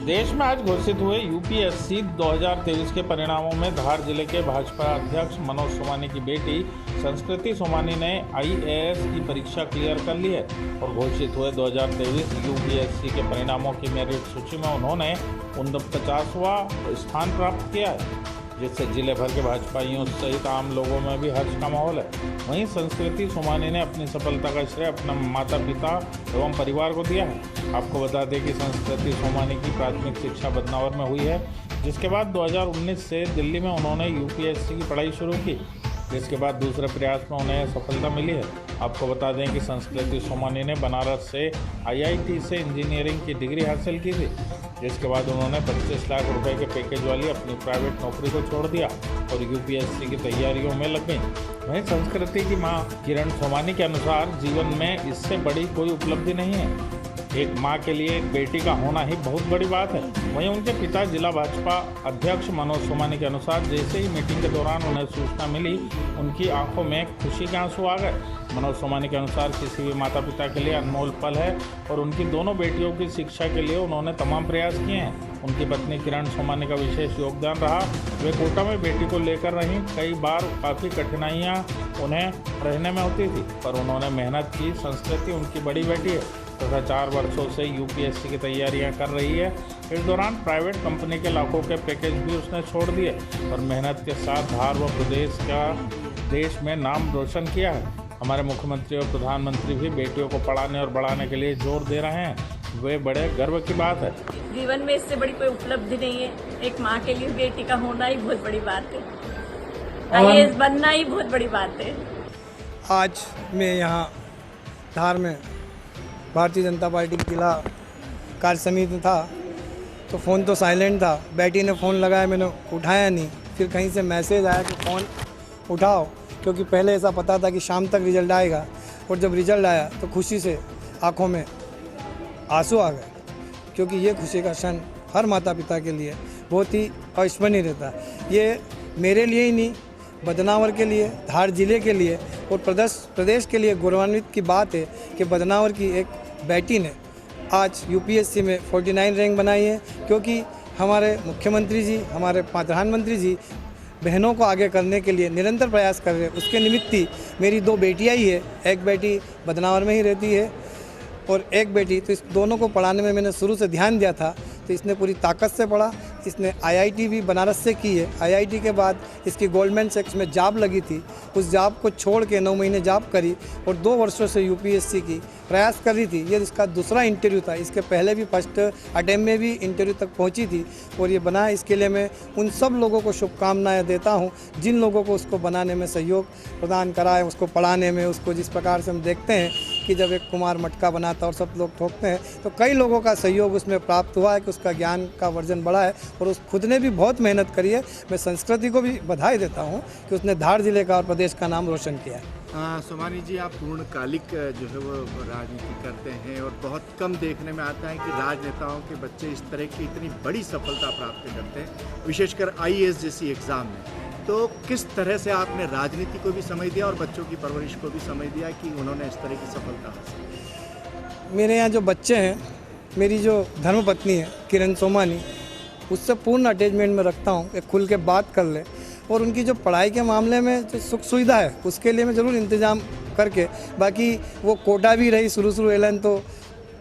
देश में आज घोषित हुए यूपीएससी 2023 के परिणामों में धार जिले के भाजपा अध्यक्ष मनोज सोमानी की बेटी संस्कृति सोमानी ने आईएएस की परीक्षा क्लियर कर ली है और घोषित हुए 2023 यूपीएससी के परिणामों की मेरिट सूची में उन्होंने 49वां स्थान प्राप्त किया है, जिससे जिले भर के भाजपाइयों सहित आम लोगों में भी हर्ष का माहौल है। वहीं संस्कृति सोमानी ने अपनी सफलता का श्रेय अपने माता पिता एवं परिवार को दिया है। आपको बता दें कि संस्कृति सोमानी की प्राथमिक शिक्षा बदनावर में हुई है, जिसके बाद 2019 से दिल्ली में उन्होंने यूपीएससी की पढ़ाई शुरू की, जिसके बाद दूसरे प्रयास में उन्हें सफलता मिली है। आपको बता दें कि संस्कृति सोमानी ने बनारस से आईआईटी से इंजीनियरिंग की डिग्री हासिल की थी, जिसके बाद उन्होंने 25 लाख रुपए के पैकेज वाली अपनी प्राइवेट नौकरी को छोड़ दिया और यूपीएससी की तैयारियों में लग गई। वहीं संस्कृति की मां किरण सोमानी के अनुसार जीवन में इससे बड़ी कोई उपलब्धि नहीं है। एक मां के लिए एक बेटी का होना ही बहुत बड़ी बात है। वहीं उनके पिता जिला भाजपा अध्यक्ष मनोज सोमानी के अनुसार जैसे ही मीटिंग के दौरान उन्हें सूचना मिली, उनकी आंखों में खुशी के आंसू आ गए। मनोज सोमानी के अनुसार किसी भी माता पिता के लिए अनमोल पल है और उनकी दोनों बेटियों की शिक्षा के लिए उन्होंने तमाम प्रयास किए हैं। उनकी पत्नी किरण सोमानी का विशेष योगदान रहा। वे कोटा में बेटी को लेकर रहीं। कई बार काफ़ी कठिनाइयाँ उन्हें रहने में होती थी, पर उन्होंने मेहनत की। संस्कृति उनकी बड़ी बेटी है तथा 4 वर्षों से यूपीएससी की तैयारियां कर रही है। इस दौरान प्राइवेट कंपनी के लाखों के पैकेज भी उसने छोड़ दिए और मेहनत के साथ धार व प्रदेश का देश में नाम रोशन किया है। हमारे मुख्यमंत्री और प्रधानमंत्री भी बेटियों को पढ़ाने और बढ़ाने के लिए जोर दे रहे हैं। वे बड़े गर्व की बात है। जीवन में इससे बड़ी कोई उपलब्धि नहीं है। एक माँ के लिए बेटी का होना ही बहुत बड़ी बात है। आईएएस बनना ही बहुत बड़ी बात है। आज मैं यहाँ धार में भारतीय जनता पार्टी की जिला कार्य समिति में था, तो फ़ोन तो साइलेंट था। बेटी ने फ़ोन लगाया, मैंने उठाया नहीं। फिर कहीं से मैसेज आया कि फ़ोन उठाओ, क्योंकि पहले ऐसा पता था कि शाम तक रिज़ल्ट आएगा। और जब रिज़ल्ट आया तो खुशी से आंखों में आंसू आ गए, क्योंकि ये खुशी का क्षण हर माता पिता के लिए बहुत ही अविस्मरणीय रहता है। ये मेरे लिए ही नहीं, बदनावर के लिए, धार जिले के लिए और प्रदेश के लिए गौरवान्वित की बात है कि बदनावर की एक बेटी ने आज यूपीएससी में 49 रैंक बनाई है। क्योंकि हमारे मुख्यमंत्री जी, हमारे प्रधानमंत्री जी बहनों को आगे करने के लिए निरंतर प्रयास कर रहे हैं। उसके निमित्त ही मेरी 2 बेटियां ही है। एक बेटी बदनावर में ही रहती है और एक बेटी, तो इस दोनों को पढ़ाने में मैंने शुरू से ध्यान दिया था, तो इसने पूरी ताकत से पढ़ा। इसने आईआईटी भी बनारस से की है। आईआईटी के बाद इसकी गोल्डमैन सैक्स में जॉब लगी थी। उस जॉब को छोड़ के 9 महीने जॉब करी और 2 वर्षों से यूपीएससी की प्रयास कर रही थी। ये इसका दूसरा इंटरव्यू था। इसके पहले भी फर्स्ट अटेम्प्ट में भी इंटरव्यू तक पहुंची थी और ये बना। इसके लिए मैं उन सब लोगों को शुभकामनाएं देता हूं जिन लोगों को उसको बनाने में सहयोग प्रदान करा है, उसको पढ़ाने में। उसको जिस प्रकार से हम देखते हैं कि जब एक कुमार मटका बनाता और सब लोग ठोकते हैं, तो कई लोगों का सहयोग उसमें प्राप्त हुआ है कि उसका ज्ञान का वर्जन बढ़ा है और उस खुद ने भी बहुत मेहनत करी है। मैं संस्कृति को भी बधाई देता हूं कि उसने धार जिले का और प्रदेश का नाम रोशन किया है। सोमानी जी, आप पूर्णकालिक जो है वो राजनीति करते हैं और बहुत कम देखने में आता है कि राजनेताओं के बच्चे इस तरह की इतनी बड़ी सफलता प्राप्त करते हैं, विशेषकर आईएएस जैसी एग्ज़ाम में। तो किस तरह से आपने राजनीति को भी समझ दिया और बच्चों की परवरिश को भी समझ दिया कि उन्होंने इस तरह की सफलता हासिल की? मेरे यहाँ जो बच्चे हैं, मेरी जो धर्मपत्नी है किरण सोमानी, उससे पूर्ण अटैचमेंट में रखता हूँ कि खुल के बात कर ले। और उनकी जो पढ़ाई के मामले में जो सुख सुविधा है, उसके लिए मैं ज़रूर इंतज़ाम करके, बाकी वो कोटा भी रही शुरू एलन, तो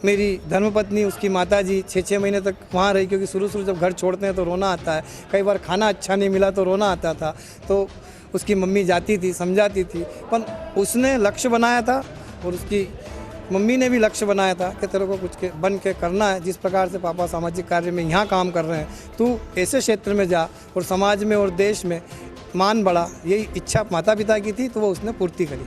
मेरी धर्मपत्नी, उसकी माताजी 6-6 महीने तक वहाँ रही, क्योंकि शुरू जब घर छोड़ते हैं तो रोना आता है। कई बार खाना अच्छा नहीं मिला तो रोना आता था, तो उसकी मम्मी जाती थी, समझाती थी। पर उसने लक्ष्य बनाया था और उसकी मम्मी ने भी लक्ष्य बनाया था कि तेरे को कुछ बन के करना है। जिस प्रकार से पापा सामाजिक कार्य में यहाँ काम कर रहे हैं, तू ऐसे क्षेत्र में जा और समाज में और देश में मान बढ़ा। यही इच्छा माता पिता की थी, तो वो उसने पूर्ति करी।